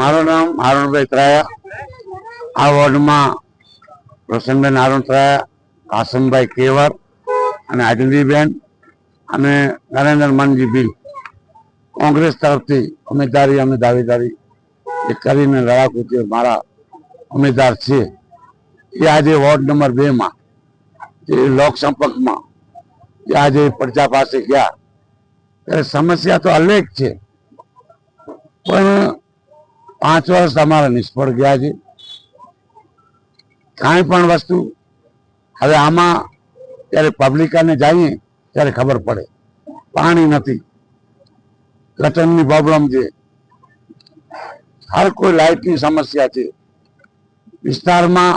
મારું નામ હારુણભાઈ ત્રાયા. આ વોર્ડમાં રોશનબેન હારુણ ત્રાયા, કાસમભાઈ કેવર અને આદિલીબેન અને નરેન્દ્ર મનજી ભીલ કોંગ્રેસ તરફથી ઉમેદવારી અમે દાવેદારી એ કરીને લડાકુ જે મારા ઉમેદવાર છે એ આજે વોર્ડ નંબર 2 જે લોક સંપર્કમાં જે આજે પ્રજા પાસે ગયા ત્યારે સમસ્યા તો અનેક છે, પણ 5 વર્ષ અમારા નિષ્ફળ ગયા છે. કાંઈ પણ વસ્તુ હવે આમાં ત્યારે પબ્લિકને જઈએ ત્યારે ખબર પડે. પાણી નથી, ગટરની પ્રોબ્લેમ છે, હર કોઈ લાઇટની સમસ્યા છે. વિસ્તારમાં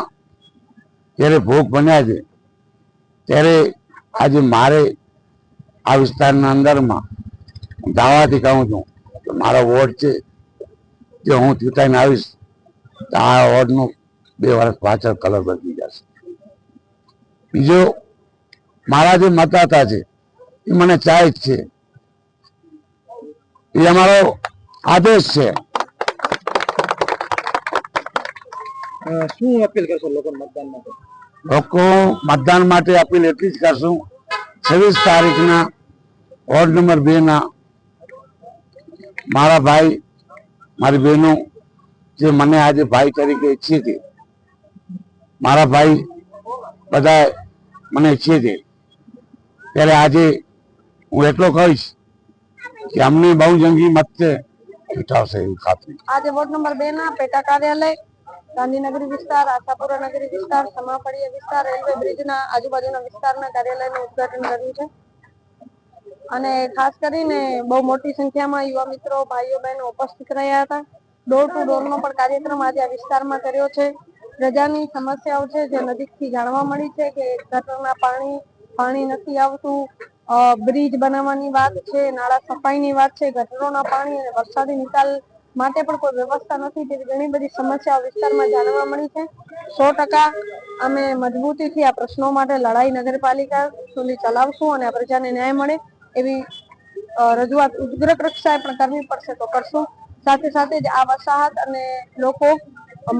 જ્યારે ભોગ બન્યા છે ત્યારે આજે મારે આ વિસ્તારના અંદરમાં દાવાથી કહું છું કે મારો વોર્ડ છે જે હું ચૂંટાઈને આવીશ તો આ વોર્ડનું 2 વર્ષ પાછળ કલર બદલી જશે. બીજો મારા જે મતદાતા છે એ મને ચાહે જ છે, એ અમારો આદેશ છે. શું અપીલ કરશો લોકો મતદાન માટે? લોકો મતદાન માટે અપીલ એટલી જ કરશું, 26 તારીખના વોર્ડ નંબર 2 મારા ભાઈ મારી બહેનો જે મને આજે ભાઈ તરીકે ઈચ્છે છે, મારા ભાઈ બધા મને ઈચ્છે છે, ત્યારે આજે હું એટલો કહીશ કે અમને બહુ જંગી મતથી જીતાવશે એવી ખાતરી. આજે વોર્ડ નંબર 2 પેટા કાર્યાલય, ગાંધીનગરી વિસ્તાર, આશાપુરા નગરી વિસ્તાર, સમાપડીય વિસ્તાર, રેલવે બ્રિજના આજુબાજુના વિસ્તારના કાર્યાલયનું ઉદ્ઘાટન કર્યું છે અને ખાસ કરીને બહુ મોટી સંખ્યામાં યુવા મિત્રો, ભાઈઓ બહેનો ઉપસ્થિત રહ્યા હતા. ડોર ટુ ડોરનો પણ કાર્યક્રમ આજે આ વિસ્તારમાં કર્યો છે. પ્રજાની સમસ્યાઓ છે જે નજીકથી જાણવા મળી છે કે ગટરના પાણી નથી આવતું, બ્રિજ બનાવવાની વાત છે, નાળા સફાઈની વાત છે, ગટરોના પાણી અને વરસાદી નિકાલ માટે પણ કોઈ વ્યવસ્થા નથી, તેવી ઘણી બધી સમસ્યાઓ વિસ્તારમાં જાણવા મળી છે. 100% અમે મજબૂતીથી આ પ્રશ્નો માટે લડાઈ નગરપાલિકા સુધી ચલાવશું અને આ પ્રજાને ન્યાય મળે એવી રજૂઆત ઉગ્ર કક્ષાએ પણ કરવી પડશે તો કરશું. સાથે સાથે જ આ વસાહત અને લોકો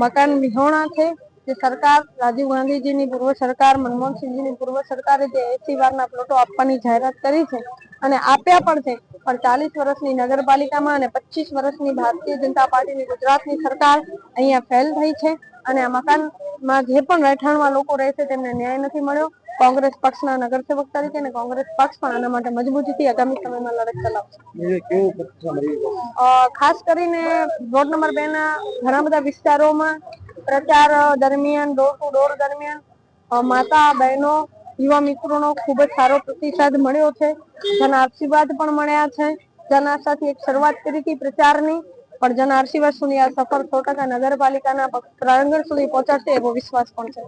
મકાન વિહોણા છે, જે સરકાર રાજીવ ગાંધીજીની પૂર્વ સરકાર, મનમોહનસિંહજીની પૂર્વ સરકારે જે 80 વારના પ્લોટો આપવાની જાહેરાત કરી છે અને આપ્યા પણ છે, પણ 40 વર્ષની નગરપાલિકામાં અને 25 વર્ષની ભારતીય જનતા પાર્ટીની ગુજરાતની સરકાર અહીંયા ફેલ થઈ છે અને આ મકાનમાં જે પણ રહેઠાણમાં લોકો રહે છે તેમને ન્યાય નથી મળ્યો. કોંગ્રેસ પક્ષના નગરસેવક તરીકે અને કોંગ્રેસ પક્ષ પણ આના માટે મજબૂતીથી આગામી સમયમાં લડત ચલાવશે. ખાસ કરીને વોર્ડ નંબર 2 ઘણા બધા વિસ્તારોમાં પ્રચાર દરમિયાન, ડોર ટુ ડોર દરમિયાન માતા બહેનો યુવા મિત્રોનો ખૂબ જ સારો પ્રતિસાદ મળ્યો છે. જન આશીર્વાદ પણ મળ્યા છે. જન આશાથી એક શરૂઆત કરી હતી પ્રચારની, પણ જન આશીર્વાદ સુધી આ સફર 100% નગરપાલિકાના પ્રાંગણ સુધી પહોંચાડશે એવો વિશ્વાસ પણ છે.